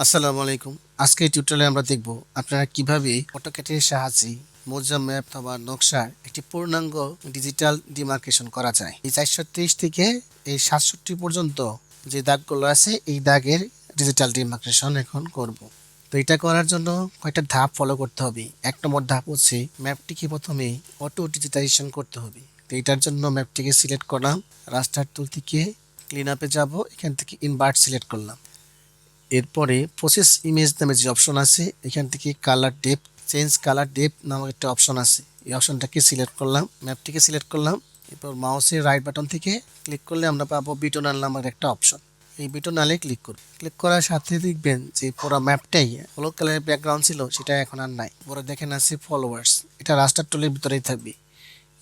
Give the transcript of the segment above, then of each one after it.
আসসালামু আলাইকুম। আজকে এই টিউটোরিয়ালে আমরা দেখব আপনারা কিভাবে অটোক্যাডের সাহায্যে মৌজা ম্যাপ অথবা নকশার একটি পূর্ণাঙ্গ ডিজিটাল ডিমার্কেশন করা যায়। এই 430 থেকে এই 67 পর্যন্ত যে দাগগুলো আছে এই দাগের ডিজিটাল ডিমার্কেশন এখন করব। তো এটা করার জন্য কয়েকটা ধাপ ফলো করতে হবে। 1 নম্বর ধাপ হচ্ছে ম্যাপটিকে প্রথমে অটো ডিজিটাইজেশন করতে হবে। তো এটার জন্য ম্যাপটিকে সিলেক্ট করলাম, রাস্টার টুল থেকে ক্লিন আপে যাব, এখান থেকে ইনভার্ট সিলেক্ট করলাম। এরপরে প্রসেস ইমেজ নামে যে অপশন আছে এখান থেকে colour depth change colour depth নামক একটা অপশন আছে, এই অপশনটাকে সিলেক্ট করলাম, ম্যাপটিকে সিলেক্ট করলাম। এরপর মাউসের রাইট বাটন থেকে ক্লিক করলে আমরা পাবো বিটনাল নামের একটা অপশন। এই বিটনালে ক্লিক করব। ক্লিক করার সাথে দেখবেন যে পুরো ম্যাপটাই হলুদ কালারের ব্যাকগ্রাউন্ড ছিল সেটা এখন আর নাই। পরে দেখেন আছে ফলোয়ার্স, এটা রাস্টার টুলের ভিতরেই থাকবে।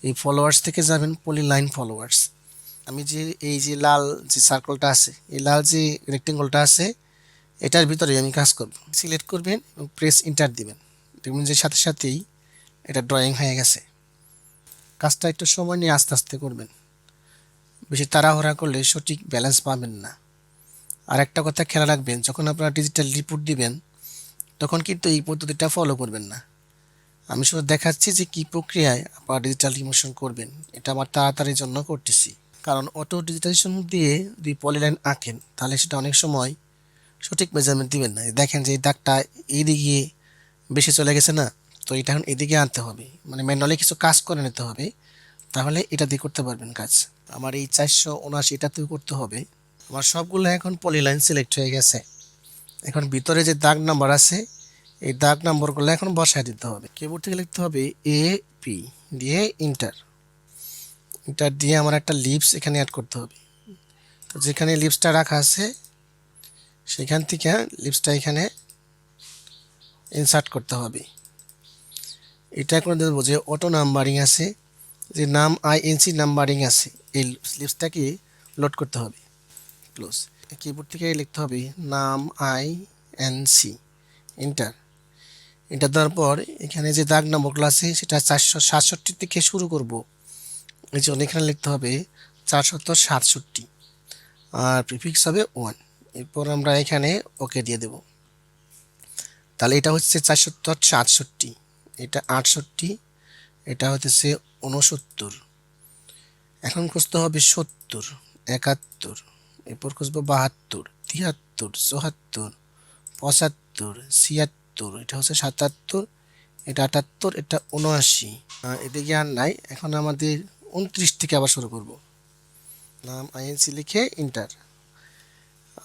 এই ফলোয়ার্স থেকে যাবেন পলিলাইন ফলোয়ার্স। আমি যে এই যে লাল যে সার্কেলটা আছে, এই লাল যে রেক্টেঙ্গলটা আছে এটার ভিতরে আমি কাজ করব। সিলেক্ট করবেন এবং প্রেস এন্টার দিবেন, দেখবেন যে সাথে সাথেই এটা ড্রয়িং হয়ে গেছে। কাজটা একটু সময় নিয়ে আস্তে আস্তে করবেন, বেশি তাড়াহুড়া করলে সঠিক ব্যালেন্স পাবেন না। আর একটা কথা খেয়াল রাখবেন, যখন আপনারা ডিজিটাল রিপোর্ট দিবেন তখন কিন্তু এই পদ্ধতিটা ফলো করবেন না। আমি শুধু দেখাচ্ছি যে কী প্রক্রিয়ায় আপনারা ডিজিটাল ইমোশন করবেন, এটা আমার তাড়াতাড়ির জন্য করতেছি। কারণ অটো ডিজিটাইজেশন দিয়ে যদি পলিলাইন আঁকেন তাহলে সেটা অনেক সময় সঠিক মেজারমেন্ট দিবেন না। দেখেন যে এই দাগটা এইদিকে বেশি চলে গেছে না, তো এটা এখন এদিকে আনতে হবে, মানে ম্যানুয়ালি কিছু কাজ করে নিতে হবে, তাহলে এটা দিয়ে করতে পারবেন কাজ। আমার এই 479 এটাতেও করতে হবে। আমার সবগুলো এখন পলিলাইন সিলেক্ট হয়ে গেছে। এখন ভিতরে যে দাগ নাম্বার আছে এই দাগ নাম্বারগুলো এখন বসায় দিতে হবে। কিবোর্ড থেকে লিখতে হবে AP দিয়ে ইন্টার দিয়ে আমার একটা লিপস এখানে অ্যাড করতে হবে। তো যেখানে লিপসটা রাখা আছে সেখান থেকে লিপসটা এখানে ইনসার্ট করতে হবে। এটা করে দেবো যে অটো নাম্বারিং আছে, যে নাম INC নাম্বারিং আছে, এই লিপসটাকে লোড করতে হবে। ক্লোজ। কিবোর্ড থেকে লিখতে হবে নাম INC এন্টার দেওয়ার পর এখানে যে দাগ নম্বরগুলো আছে সেটা 467 থেকে শুরু করব। এই জন্য এখানে লিখতে হবে 467 আর প্রিফিক্স হবে 1। এরপর আমরা এখানে ওকে দিয়ে দেব। তাহলে এটা হচ্ছে 467, এটা 68, এটা হচ্ছে 69। এখন খুঁজতে হবে 70, 71, এরপর খুঁজবো 72, 73, 74, 75, 76, এটা হচ্ছে 77, এটা 78, এটা 79। এদিকে আর নাই। এখন আমাদের 29 থেকে আবার শুরু করব। নাম INC লিখে ইন্টার।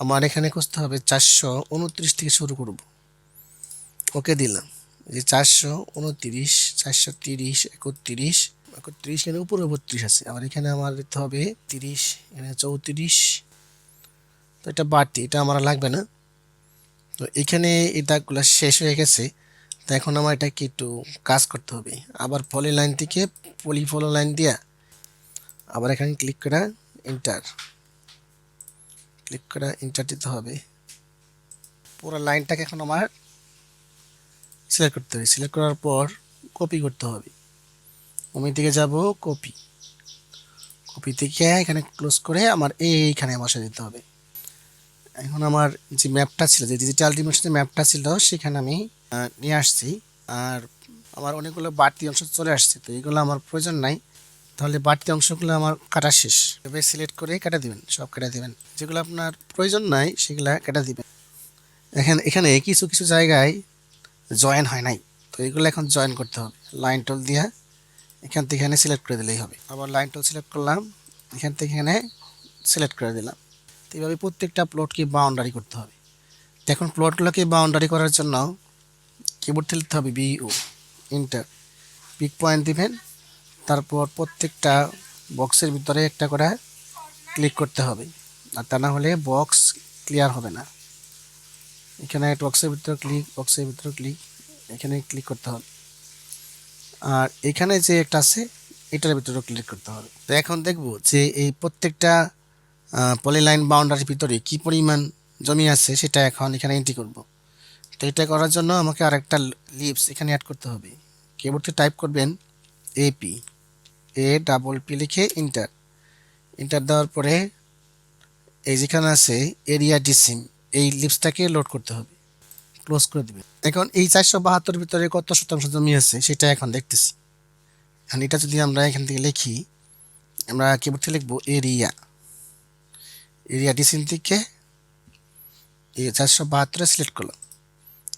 আমার এখানে খুঁজতে হবে 429 থেকে শুরু করব। ওকে দিলাম। যে 429, 430, 31, 31 এখানে উপরে 32 আছে। আবার এখানে আমার দিতে হবে 30, এখানে 34। তো এটা বাড়তি, এটা আমার লাগবে না। তো এখানে এই দাগগুলো শেষ হয়ে গেছে। তো এখন আমার এটাকে একটু কাজ করতে হবে। আবার পলি লাইন থেকে ফলো লাইন দিয়া আবার এখানে ক্লিক করে ইন্টার দিতে হবে। পুরো লাইনটাকে এখন আমার সিলেক্ট করতে হবে। সিলেক্ট করার পর কপি করতে হবে। আমি দিকে যাব, কপি থেকে এখানে ক্লোজ করে আমার এইখানে বসে দিতে হবে। এখন আমার যে ম্যাপটা ছিল, যে ডিজিটাল ডিমেনশনের ম্যাপটা ছিল সেখানে আমি নিয়ে আসছি। আর আমার অনেকগুলো বাড়তি অংশ চলে আসছে, তো এগুলো আমার প্রয়োজন নাই। তাহলে বাড়তি অংশগুলো আমার কাটা শেষ। এভাবে সিলেক্ট করে কেটে দিবেন, সব কেটে দিবেন। যেগুলো আপনার প্রয়োজন নাই সেগুলো কেটে দিবেন। এখানে কিছু কিছু জায়গায় জয়েন হয় নাই, তো এগুলো এখন জয়েন করতে হবে। লাইন টুল দিয়ে এখান থেকে এখানে সিলেক্ট করে দিলেই হবে। আবার লাইন টুল সিলেক্ট করলাম, এখান থেকে এখানে সিলেক্ট করে দিলাম। তো এইভাবে প্রত্যেকটা প্লটকে বাউন্ডারি করতে হবে। এখন প্লটগুলোকে বাউন্ডারি করার জন্য কিবোর্ড থেকে লিখতে হবে BO ইন্টার, পিক পয়েন্ট দিবেন। তারপর প্রত্যেকটা বক্সের ভিতরে একটা করে ক্লিক করতে হবে, আর তা না হলে বক্স ক্লিয়ার হবে না। এখানে বক্সের ভিতরে ক্লিক, এখানে ক্লিক করতে হবে। আর এখানে যে একটা আছে এটার ভিতরে ক্লিক করতে হবে। তো এখন দেখব যে এই প্রত্যেকটা পলিলাইন বাউন্ডারির ভিতরে কি পরিমাণ জমি আছে সেটা এখন এখানে এন্ট্রি করব। তো এটা করার জন্য আমাকে আরেকটা লিপস এখানে অ্যাড করতে হবে। কিবোর্ডে টাইপ করবেন AP লিখে ইন্টার দেওয়ার পরে এই যেখানে আছে এরিয়া ডিসিম, এই লিপসটাকে লোড করতে হবে। ক্লোজ করে দিবেন। এখন এই 472 ভিতরে কত শতাংশ জমি আছে সেটা এখন দেখতেছি। এখন এটা যদি আমরা এখান থেকে লিখি, আমরা কিবোর্ড থেকে লিখবো এরিয়া, এরিয়া ডিসিশন থেকে এই 472 সিলেক্ট করলাম।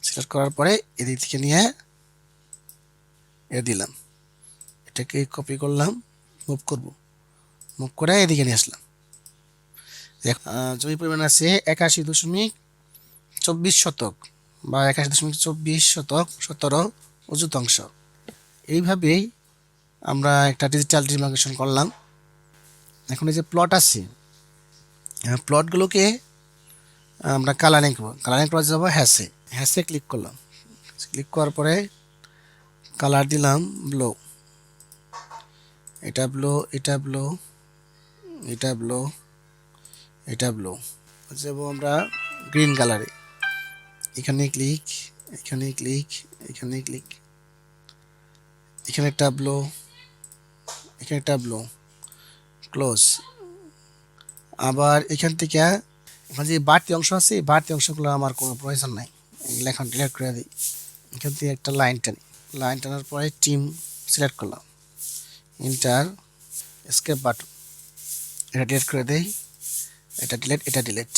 সিলেক্ট করার পরে এদিক থেকে নিয়ে দিলাম, এটাকে কপি করলাম, মুভ করব, মুভ করে এদিকে নিয়ে আসলাম। জমি পরিমাণ আছে 81.24 শতক বা 81.24 শতক 17 অযুতাংশ। এইভাবেই আমরা একটা ডিজিটাল ডিমার্কেশন করলাম। এখন এই যে প্লট আছে, প্লটগুলোকে আমরা কালারিং করব। কালারিং করা যাবো হ্যাসে ক্লিক করলাম। ক্লিক করার পরে কালার দিলাম ব্লু, এটা ব্লু, এটা ব্লু, এটা ব্লু, এটা ব্লু যাব আমরা গ্রিন কালারে। এখানে ক্লিক, এখানে ক্লিক, এখানে ক্লিক, এখানে একটা ব্লু, এখানে একটা ব্লু, ক্লোজ। আবার এখান থেকে এখানে যে বাড়তি অংশ আছে এই বাড়তি অংশগুলো আমার কোনো প্রয়োজন নাই, এগুলো এখন ডিলিট করে দিই। এখান থেকে একটা লাইন টানি, লাইন টানার পরে টিম সিলেক্ট করলাম, ইন্টার এসকেপ বাটন, এটা ডিলিট করে দেই, এটা ডিলিট, এটা ডিলিট।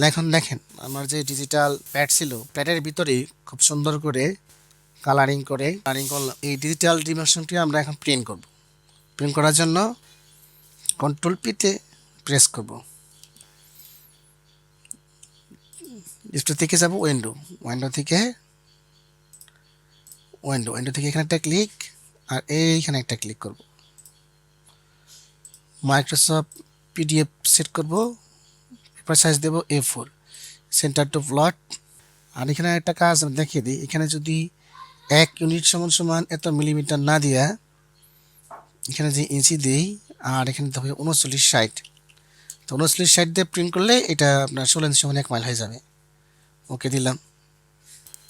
এখন দেখেন আমার যে ডিজিটাল প্যাড ছিল, প্যাডের ভিতরে খুব সুন্দর করে কালারিং করলাম। এই ডিজিটাল ডিমেনশনটি আমরা এখন প্রিন্ট করব। প্রিন্ট করার জন্য কন্ট্রোল পিতে প্রেস করব, ডিসপ্লে থেকে যাব উইন্ডো, উইন্ডো থেকে এখানে একটা ক্লিক আর এইখানে একটা ক্লিক করব। মাইক্রোসফট পিডিএফ সেট করব, পেপার সাইজ দেব A4, সেন্টার টু প্লট। আর এখানে একটা কাজ দেখিয়ে দিই, এখানে যদি 1 ইউনিট সমান এত মিলিমিটার না দিয়া এখানে যে ইঞ্চি দিই, আর এখানে হবে 3960, তো 3960 দিয়ে প্রিন্ট করলে এটা আপনার 16 ইঞ্চি সমান 1 মাইল হয়ে যাবে। ওকে দিলাম।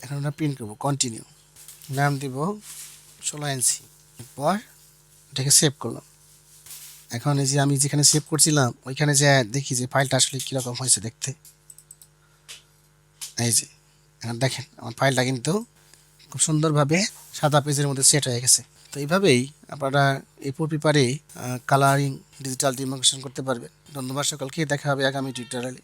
এখন আমরা প্রিন্ট করব, কন্টিনিউ, নাম দিব 16 ইঞ্চি, এরপর এটাকে সেভ করলাম। এখন এই যে আমি যেখানে সেভ করছিলাম ওইখানে যে দেখি যে ফাইলটা আসলে কীরকম হয়েছে দেখতে। এই যে এখন দেখেন আমার ফাইলটা কিন্তু খুব সুন্দরভাবে সাদা পেজের মধ্যে সেট হয়ে গেছে। তো এইভাবেই আপনারা A4 পেপারে কালারিং ডিজিটাল ডিমার্কেশন করতে পারবেন। ধন্যবাদ সকলকে, দেখা হবে আগামী টিউটোরিয়ালে।